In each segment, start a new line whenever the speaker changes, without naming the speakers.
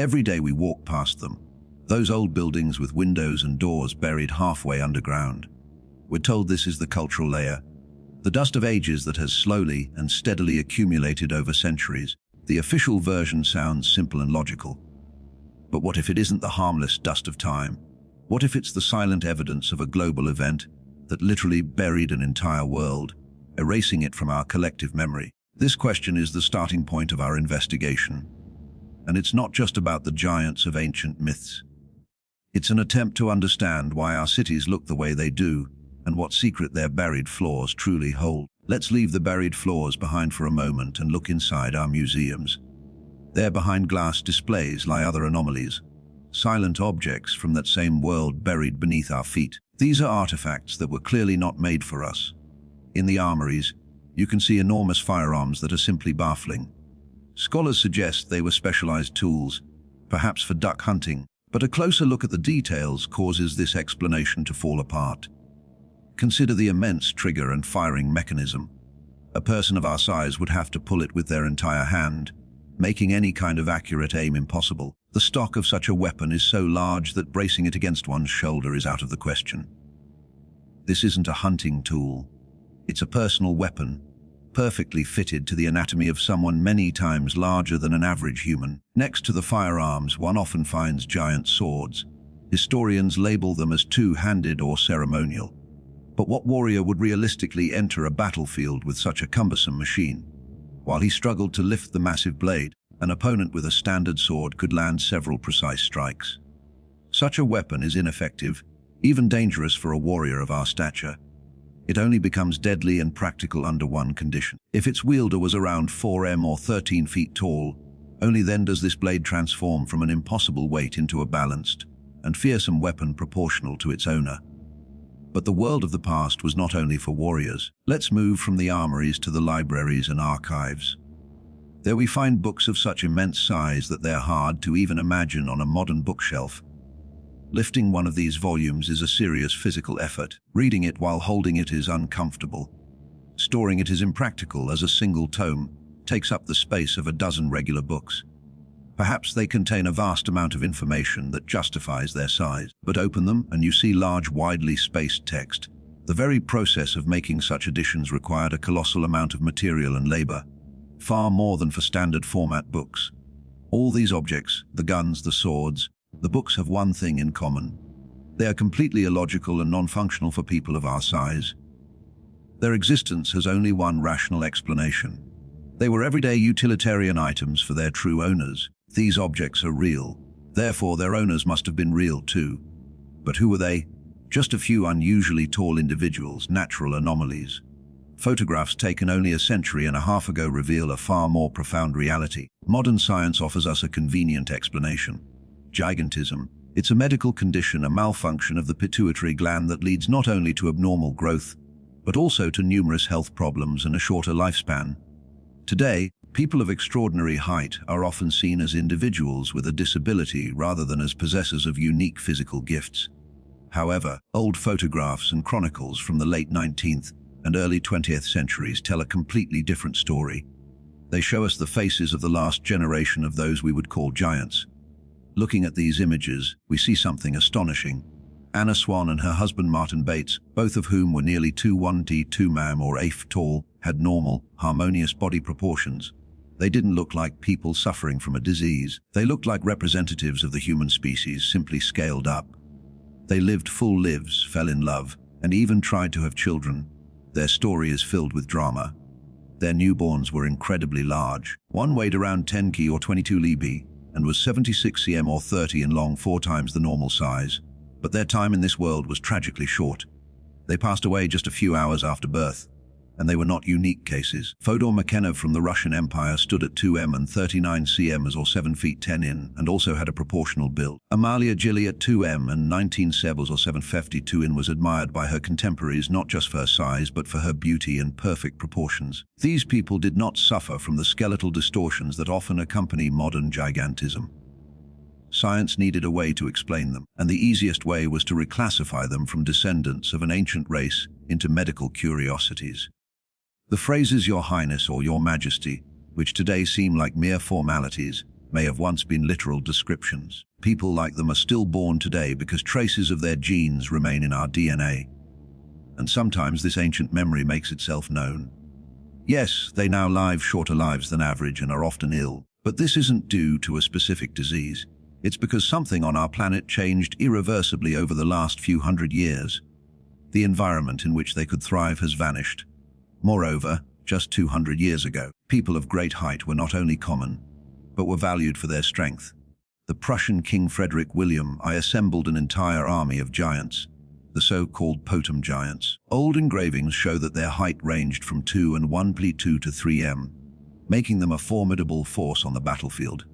Every day we walk past them, those old buildings with windows and doors buried halfway underground. We're told this is the cultural layer, the dust of ages that has slowly and steadily accumulated over centuries. The official version sounds simple and logical. But what if it isn't the harmless dust of time? What if it's the silent evidence of a global event that literally buried an entire world, erasing it from our collective memory? This question is the starting point of our investigation. And it's not just about the giants of ancient myths. It's an attempt to understand why our cities look the way they do and what secret their buried floors truly hold. Let's leave the buried floors behind for a moment and look inside our museums. There behind glass displays lie other anomalies, silent objects from that same world buried beneath our feet. These are artifacts that were clearly not made for us. In the armories, you can see enormous firearms that are simply baffling. Scholars suggest they were specialized tools, perhaps for duck hunting, but a closer look at the details causes this explanation to fall apart. Consider the immense trigger and firing mechanism. A person of our size would have to pull it with their entire hand, making any kind of accurate aim impossible. The stock of such a weapon is so large that bracing it against one's shoulder is out of the question. This isn't a hunting tool. It's a personal weapon, perfectly fitted to the anatomy of someone many times larger than an average human. Next to the firearms, one often finds giant swords. Historians label them as two-handed or ceremonial. But what warrior would realistically enter a battlefield with such a cumbersome machine? While he struggled to lift the massive blade, an opponent with a standard sword could land several precise strikes. Such a weapon is ineffective, even dangerous for a warrior of our stature. It only becomes deadly and practical under one condition. If its wielder was around 4 or 13 feet tall, only then does this blade transform from an impossible weight into a balanced and fearsome weapon proportional to its owner. But the world of the past was not only for warriors. Let's move from the armories to the libraries and archives. There we find books of such immense size that they're hard to even imagine on a modern bookshelf. Lifting one of these volumes is a serious physical effort. Reading it while holding it is uncomfortable. Storing it is impractical, as a single tome takes up the space of a dozen regular books. Perhaps they contain a vast amount of information that justifies their size. But open them and you see large, widely spaced text. The very process of making such editions required a colossal amount of material and labor, far more than for standard format books. All these objects, the guns, the swords, the books, have one thing in common. They are completely illogical and non-functional for people of our size. Their existence has only one rational explanation. They were everyday utilitarian items for their true owners. These objects are real. Therefore, their owners must have been real too. But who were they? Just a few unusually tall individuals, natural anomalies. Photographs taken only a century and a half ago reveal a far more profound reality. Modern science offers us a convenient explanation. Gigantism. It's a medical condition, a malfunction of the pituitary gland that leads not only to abnormal growth, but also to numerous health problems and a shorter lifespan. Today, people of extraordinary height are often seen as individuals with a disability rather than as possessors of unique physical gifts. However, old photographs and chronicles from the late 19th and early 20th centuries tell a completely different story. They show us the faces of the last generation of those we would call giants. Looking at these images, we see something astonishing. Anna Swan and her husband Martin Bates, both of whom were nearly 2'1" or 8 tall, had normal, harmonious body proportions. They didn't look like people suffering from a disease. They looked like representatives of the human species, simply scaled up. They lived full lives, fell in love, and even tried to have children. Their story is filled with drama. Their newborns were incredibly large. One weighed around 10 kg or 22 lb, and was 76 cm or 30 in long, 4 times the normal size. But their time in this world was tragically short. They passed away just a few hours after birth, and they were not unique cases. Fyodor Makenov from the Russian Empire stood at 2 and 39 cm or 7 feet 10 in, and also had a proportional build. Amalia Gilly at 2 and 19 cm or 7'2" in was admired by her contemporaries not just for her size but for her beauty and perfect proportions. These people did not suffer from the skeletal distortions that often accompany modern gigantism. Science needed a way to explain them, and the easiest way was to reclassify them from descendants of an ancient race into medical curiosities. The phrases Your Highness or Your Majesty, which today seem like mere formalities, may have once been literal descriptions. People like them are still born today because traces of their genes remain in our DNA. And sometimes this ancient memory makes itself known. Yes, they now live shorter lives than average and are often ill, but this isn't due to a specific disease. It's because something on our planet changed irreversibly over the last few hundred years. The environment in which they could thrive has vanished. Moreover, just 200 years ago, people of great height were not only common, but were valued for their strength. The Prussian King Frederick William I assembled an entire army of giants, the so-called Potem giants. Old engravings show that their height ranged from 2 and 1.2 to 3 m, making them a formidable force on the battlefield.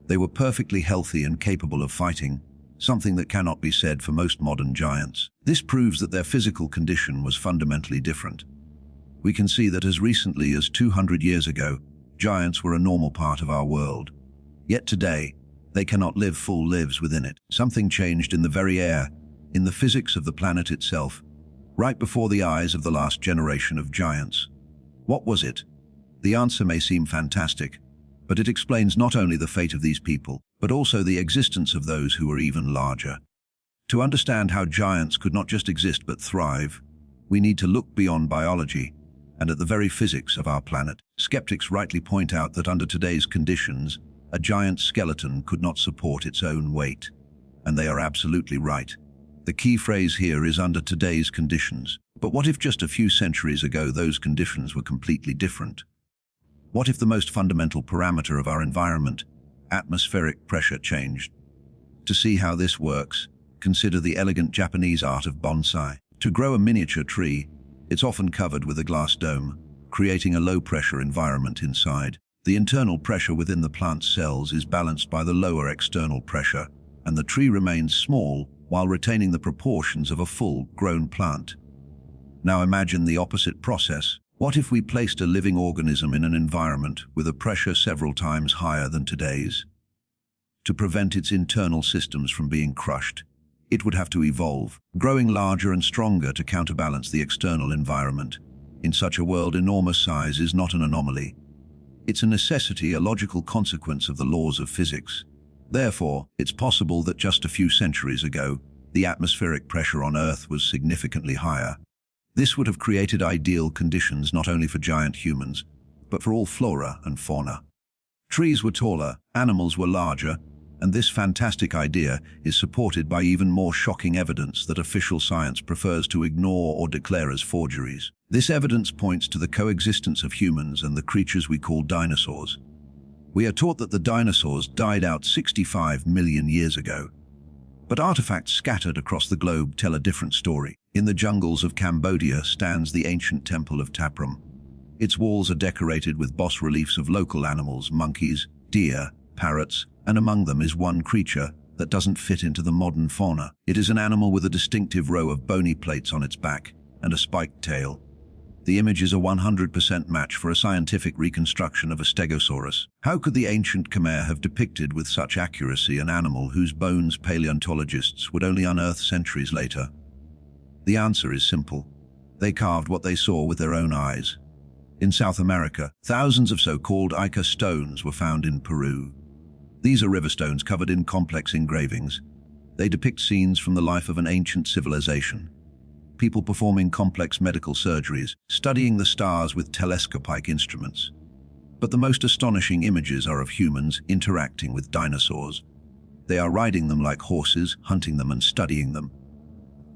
They were perfectly healthy and capable of fighting, something that cannot be said for most modern giants. This proves that their physical condition was fundamentally different. We can see that as recently as 200 years ago, giants were a normal part of our world. Yet today, they cannot live full lives within it. Something changed in the very air, in the physics of the planet itself, right before the eyes of the last generation of giants. What was it? The answer may seem fantastic, but it explains not only the fate of these people, but also the existence of those who were even larger. To understand how giants could not just exist but thrive, we need to look beyond biology and at the very physics of our planet. Skeptics rightly point out that under today's conditions, a giant skeleton could not support its own weight. And they are absolutely right. The key phrase here is under today's conditions. But what if just a few centuries ago those conditions were completely different? What if the most fundamental parameter of our environment, atmospheric pressure, changed? To see how this works, consider the elegant Japanese art of bonsai. To grow a miniature tree, it's often covered with a glass dome, creating a low-pressure environment inside. The internal pressure within the plant's cells is balanced by the lower external pressure, and the tree remains small while retaining the proportions of a full-grown plant. Now imagine the opposite process. What if we placed a living organism in an environment with a pressure several times higher than today's? To prevent its internal systems from being crushed, it would have to evolve, growing larger and stronger to counterbalance the external environment. In such a world, enormous size is not an anomaly. It's a necessity, a logical consequence of the laws of physics. Therefore, it's possible that just a few centuries ago, the atmospheric pressure on Earth was significantly higher. This would have created ideal conditions not only for giant humans, but for all flora and fauna. Trees were taller, animals were larger, and this fantastic idea is supported by even more shocking evidence that official science prefers to ignore or declare as forgeries. This evidence points to the coexistence of humans and the creatures we call dinosaurs. We are taught that the dinosaurs died out 65 million years ago, but artifacts scattered across the globe tell a different story. In the jungles of Cambodia stands the ancient temple of Tapram. Its walls are decorated with bas-reliefs of local animals, monkeys, deer, parrots, and among them is one creature that doesn't fit into the modern fauna. It is an animal with a distinctive row of bony plates on its back and a spiked tail. The image is a 100% match for a scientific reconstruction of a stegosaurus. How could the ancient Khmer have depicted with such accuracy an animal whose bones paleontologists would only unearth centuries later? The answer is simple. They carved what they saw with their own eyes. In South America, thousands of so-called Ica stones were found in Peru. These are river stones covered in complex engravings. They depict scenes from the life of an ancient civilization. People performing complex medical surgeries, studying the stars with telescopic instruments. But the most astonishing images are of humans interacting with dinosaurs. They are riding them like horses, hunting them and studying them.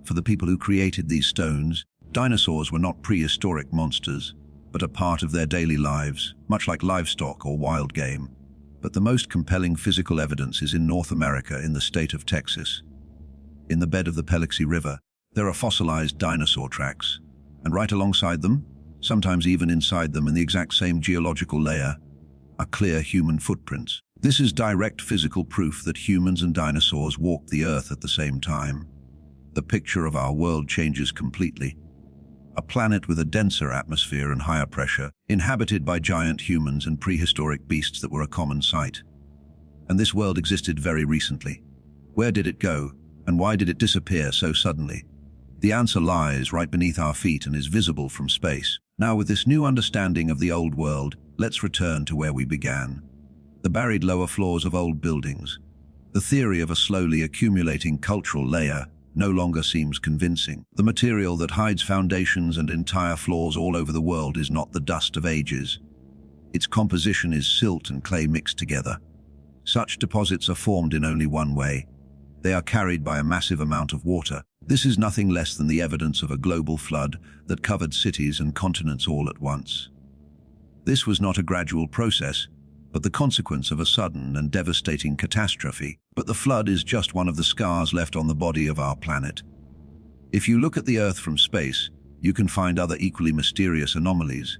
For the people who created these stones, dinosaurs were not prehistoric monsters, but a part of their daily lives, much like livestock or wild game. But the most compelling physical evidence is in North America, in the state of Texas. In the bed of the Paluxy River, there are fossilized dinosaur tracks, and right alongside them, sometimes even inside them in the exact same geological layer, are clear human footprints. This is direct physical proof that humans and dinosaurs walked the Earth at the same time. The picture of our world changes completely. A planet with a denser atmosphere and higher pressure, inhabited by giant humans and prehistoric beasts that were a common sight. And this world existed very recently. Where did it go, and why did it disappear so suddenly? The answer lies right beneath our feet and is visible from space. Now, with this new understanding of the old world, let's return to where we began. the buried lower floors of old buildings. The theory of a slowly accumulating cultural layer no longer seems convincing. The material that hides foundations and entire floors all over the world is not the dust of ages. Its composition is silt and clay mixed together. Such deposits are formed in only one way. They are carried by a massive amount of water. This is nothing less than the evidence of a global flood that covered cities and continents all at once. This was not a gradual process, but the consequence of a sudden and devastating catastrophe. But the flood is just one of the scars left on the body of our planet. If you look at the Earth from space, you can find other equally mysterious anomalies.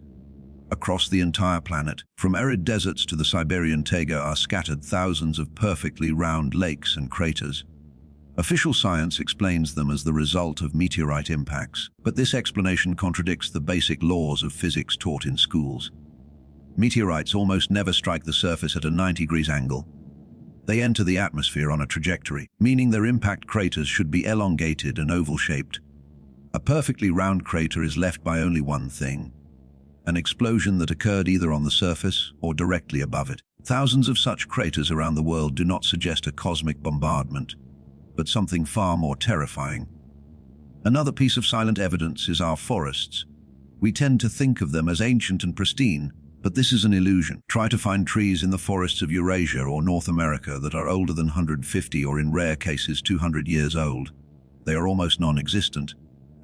Across the entire planet, from arid deserts to the Siberian taiga, are scattered thousands of perfectly round lakes and craters. Official science explains them as the result of meteorite impacts, but this explanation contradicts the basic laws of physics taught in schools. Meteorites almost never strike the surface at a 90-degree angle. They enter the atmosphere on a trajectory, meaning their impact craters should be elongated and oval-shaped. A perfectly round crater is left by only one thing: an explosion that occurred either on the surface or directly above it. Thousands of such craters around the world do not suggest a cosmic bombardment, but something far more terrifying. Another piece of silent evidence is our forests. We tend to think of them as ancient and pristine, but this is an illusion. Try to find trees in the forests of Eurasia or North America that are older than 150 or in rare cases 200 years old. They are almost non-existent,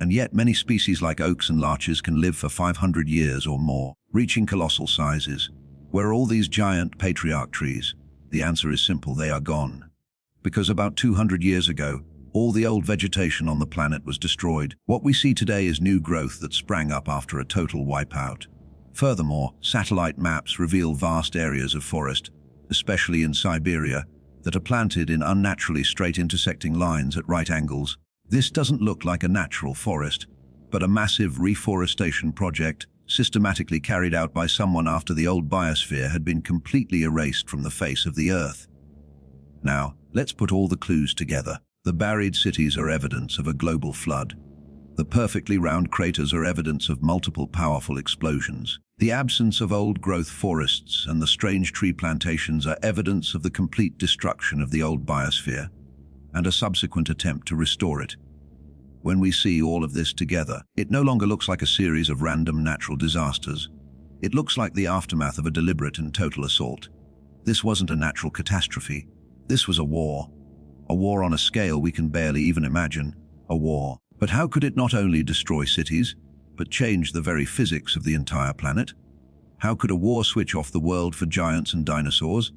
and yet many species like oaks and larches can live for 500 years or more, reaching colossal sizes. Where are all these giant patriarch trees? The answer is simple: they are gone. Because about 200 years ago, all the old vegetation on the planet was destroyed. What we see today is new growth that sprang up after a total wipeout. Furthermore, satellite maps reveal vast areas of forest, especially in Siberia, that are planted in unnaturally straight intersecting lines at right angles. This doesn't look like a natural forest, but a massive reforestation project systematically carried out by someone after the old biosphere had been completely erased from the face of the Earth. Now, let's put all the clues together. The buried cities are evidence of a global flood. The perfectly round craters are evidence of multiple powerful explosions. The absence of old-growth forests and the strange tree plantations are evidence of the complete destruction of the old biosphere and a subsequent attempt to restore it. When we see all of this together, it no longer looks like a series of random natural disasters. It looks like the aftermath of a deliberate and total assault. This wasn't a natural catastrophe. This was a war. A war on a scale we can barely even imagine. A war. But how could it not only destroy cities, but change the very physics of the entire planet? How could a war switch off the world for giants and dinosaurs,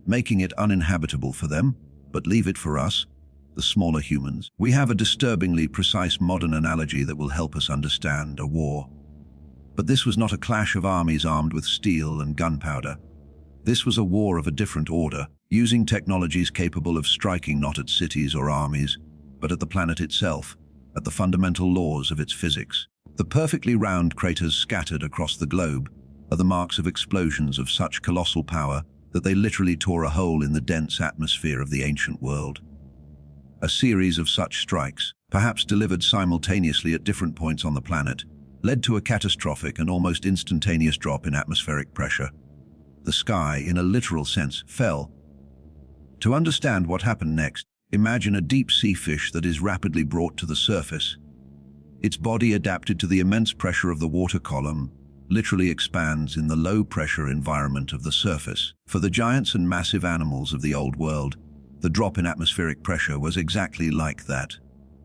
making it uninhabitable for them, but leave it for us, the smaller humans? We have a disturbingly precise modern analogy that will help us understand a war. But this was not a clash of armies armed with steel and gunpowder. This was a war of a different order, using technologies capable of striking not at cities or armies, but at the planet itself, at the fundamental laws of its physics. The perfectly round craters scattered across the globe are the marks of explosions of such colossal power that they literally tore a hole in the dense atmosphere of the ancient world. A series of such strikes, perhaps delivered simultaneously at different points on the planet, led to a catastrophic and almost instantaneous drop in atmospheric pressure. The sky, in a literal sense, fell. To understand what happened next, imagine a deep-sea fish that is rapidly brought to the surface. Its body, adapted to the immense pressure of the water column, literally expands in the low-pressure environment of the surface. For the giants and massive animals of the old world, the drop in atmospheric pressure was exactly like that,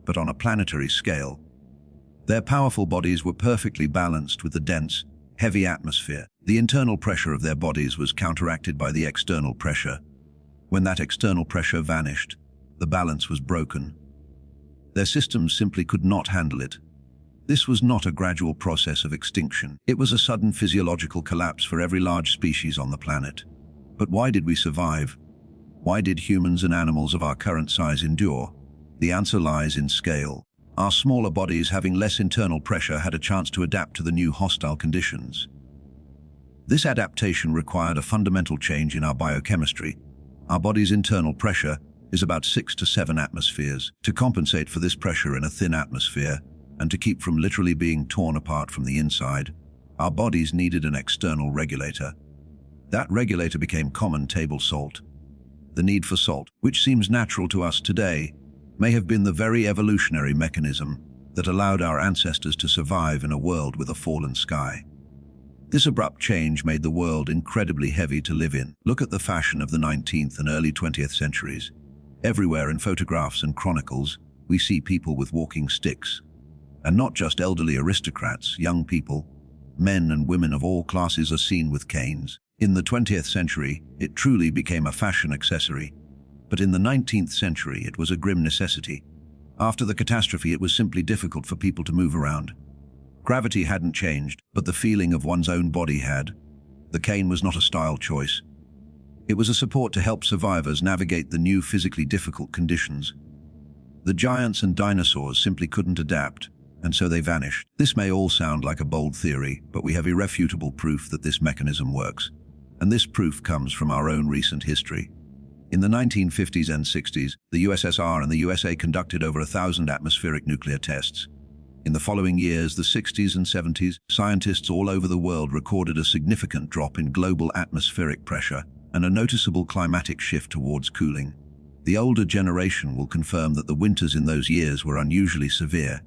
but on a planetary scale. Their powerful bodies were perfectly balanced with the dense, heavy atmosphere. The internal pressure of their bodies was counteracted by the external pressure. When that external pressure vanished, the balance was broken. Their systems simply could not handle it. This was not a gradual process of extinction. It was a sudden physiological collapse for every large species on the planet. But why did we survive? Why did humans and animals of our current size endure? The answer lies in scale. Our smaller bodies, having less internal pressure, had a chance to adapt to the new hostile conditions. This adaptation required a fundamental change in our biochemistry. Our body's internal pressure is about 6 to 7 atmospheres. To compensate for this pressure in a thin atmosphere, and to keep from literally being torn apart from the inside, our bodies needed an external regulator. That regulator became common table salt. The need for salt, which seems natural to us today, may have been the very evolutionary mechanism that allowed our ancestors to survive in a world with a fallen sky. This abrupt change made the world incredibly heavy to live in. Look at the fashion of the 19th and early 20th centuries. Everywhere in photographs and chronicles, we see people with walking sticks. And not just elderly aristocrats, young people, men and women of all classes are seen with canes. In the 20th century, it truly became a fashion accessory. But in the 19th century, it was a grim necessity. After the catastrophe, it was simply difficult for people to move around. Gravity hadn't changed, but the feeling of one's own body had. The cane was not a style choice. It was a support to help survivors navigate the new physically difficult conditions. The giants and dinosaurs simply couldn't adapt, and so they vanished. This may all sound like a bold theory, but we have irrefutable proof that this mechanism works. And this proof comes from our own recent history. In the 1950s and 60s, the USSR and the USA conducted over 1,000 atmospheric nuclear tests. In the following years, the 60s and 70s, scientists all over the world recorded a significant drop in global atmospheric pressure and a noticeable climatic shift towards cooling. The older generation will confirm that the winters in those years were unusually severe.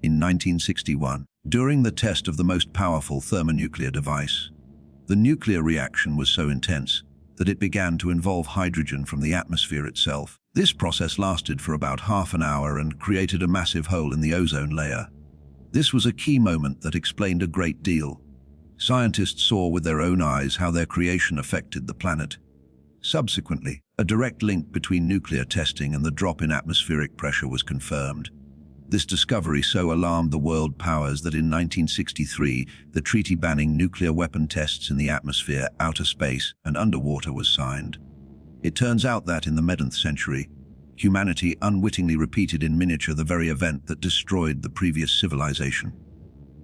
In 1961, during the test of the most powerful thermonuclear device, the nuclear reaction was so intense that it began to involve hydrogen from the atmosphere itself. This process lasted for about half an hour and created a massive hole in the ozone layer. This was a key moment that explained a great deal. Scientists saw with their own eyes how their creation affected the planet. Subsequently, a direct link between nuclear testing and the drop in atmospheric pressure was confirmed. This discovery so alarmed the world powers that in 1963, the treaty banning nuclear weapon tests in the atmosphere, outer space, and underwater was signed. It turns out that in the mid-20th century, humanity unwittingly repeated in miniature the very event that destroyed the previous civilization.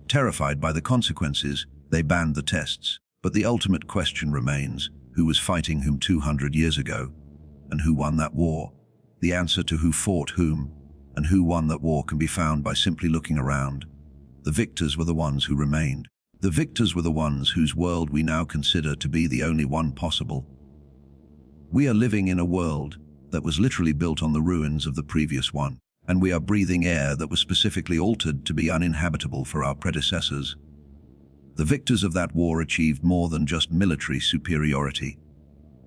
Terrified by the consequences, they banned the tests. But the ultimate question remains: who was fighting whom 200 years ago? And who won that war? The answer to who fought whom and who won that war can be found by simply looking around. The victors were the ones who remained. The victors were the ones whose world we now consider to be the only one possible. We are living in a world that was literally built on the ruins of the previous one, and we are breathing air that was specifically altered to be uninhabitable for our predecessors. The victors of that war achieved more than just military superiority.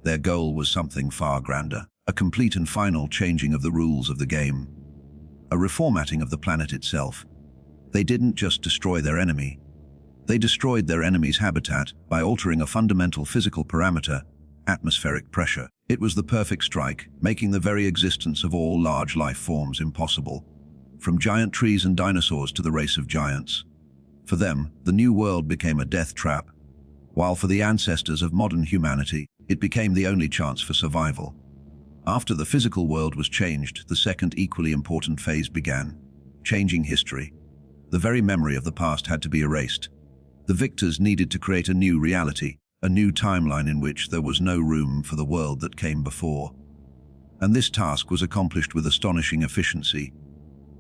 Their goal was something far grander, a complete and final changing of the rules of the game, a reformatting of the planet itself. They didn't just destroy their enemy. They destroyed their enemy's habitat by altering a fundamental physical parameter, atmospheric pressure. It was the perfect strike, making the very existence of all large life forms impossible, from giant trees and dinosaurs to the race of giants. For them, the new world became a death trap, while for the ancestors of modern humanity, it became the only chance for survival. After the physical world was changed, the second equally important phase began: changing history. The very memory of the past had to be erased. The victors needed to create a new reality, a new timeline in which there was no room for the world that came before. And this task was accomplished with astonishing efficiency.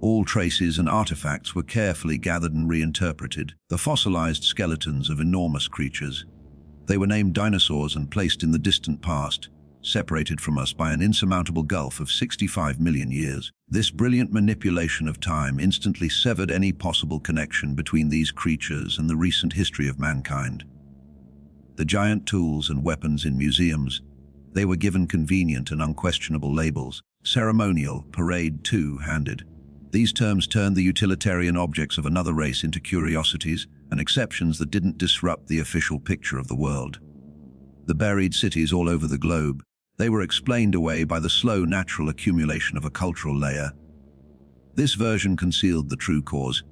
All traces and artifacts were carefully gathered and reinterpreted, the fossilized skeletons of enormous creatures. They were named dinosaurs and placed in the distant past, separated from us by an insurmountable gulf of 65 million years. This brilliant manipulation of time instantly severed any possible connection between these creatures and the recent history of mankind. The giant tools and weapons in museums, they were given convenient and unquestionable labels: ceremonial, parade, two-handed. These terms turned the utilitarian objects of another race into curiosities and exceptions that didn't disrupt the official picture of the world. The buried cities all over the globe, they were explained away by the slow natural accumulation of a cultural layer. This version concealed the true cause,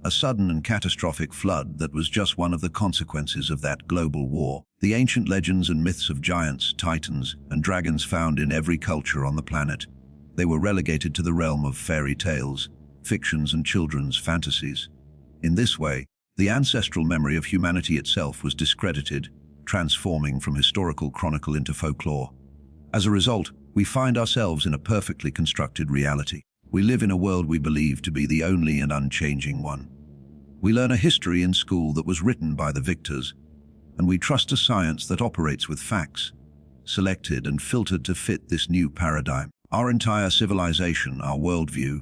a sudden and catastrophic flood that was just one of the consequences of that global war. The ancient legends and myths of giants, titans, and dragons found in every culture on the planet, they were relegated to the realm of fairy tales, fictions, and children's fantasies. In this way, the ancestral memory of humanity itself was discredited, transforming from historical chronicle into folklore. As a result, we find ourselves in a perfectly constructed reality. We live in a world we believe to be the only and unchanging one. We learn a history in school that was written by the victors, and we trust a science that operates with facts, selected and filtered to fit this new paradigm. Our entire civilization, our worldview,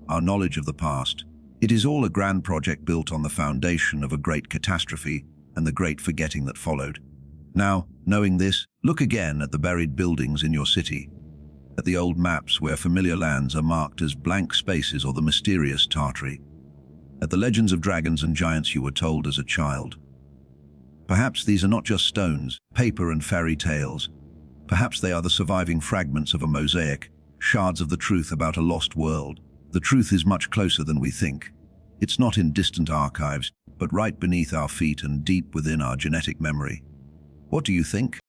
our knowledge of the past, it is all a grand project built on the foundation of a great catastrophe and the great forgetting that followed. Now, knowing this, look again at the buried buildings in your city, at the old maps where familiar lands are marked as blank spaces or the mysterious Tartary, at the legends of dragons and giants you were told as a child. Perhaps these are not just stones, paper and fairy tales. Perhaps they are the surviving fragments of a mosaic, shards of the truth about a lost world. The truth is much closer than we think. It's not in distant archives, but right beneath our feet and deep within our genetic memory. What do you think?